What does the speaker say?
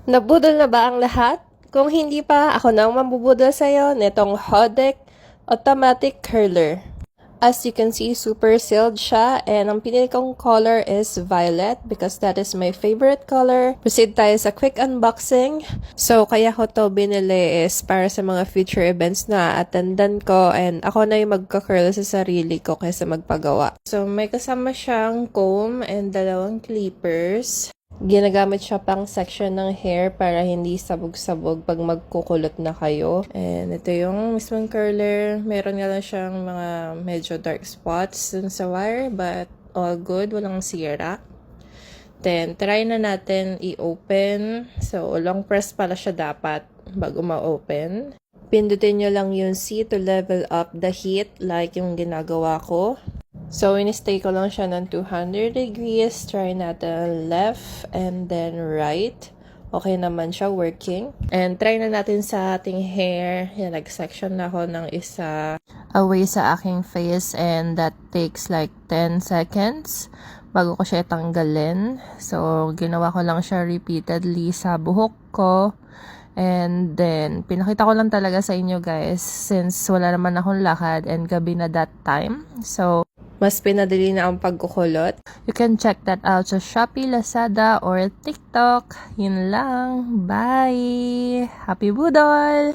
Nabudol na ba ang lahat? Kung hindi pa, ako na ang mambubudol sa'yo nitong Hodek Automatic Curler. As you can see, super sealed siya and ang pinili kong color is violet because that is my favorite color. Proceed tayo sa quick unboxing. So, kaya ko to binili is para sa mga future events na attendan ko and ako na yung magka-curl sa sarili ko kaysa magpagawa. So, may kasama siyang comb and dalawang clippers. Ginagamit siya pang section ng hair para hindi sabog-sabog pag magkukulot na kayo. And ito yung mismong curler. Meron nga lang siyang mga medyo dark spots dun sa wire, but all good. Walang sira. Then, try na natin i-open. So, long press pala siya dapat bago ma-open. Pindutin nyo lang yung C to level up the heat like yung ginagawa ko. So, in-stay ko lang siya ng 200 degrees. Try natin left and then right. Okay naman siya, working. And try na natin sa ating hair. Yan, nag-section na ako ng isa away sa aking face and that takes like 10 seconds bago ko siya tanggalin. So, ginawa ko lang siya repeatedly sa buhok ko. And then, pinakita ko lang talaga sa inyo guys since wala naman akong lakad and gabi na that time. So, mas pinadali na ang pagkukulot. You can check that out sa Shopee, Lazada, or TikTok. Yun lang. Bye! Happy Budol!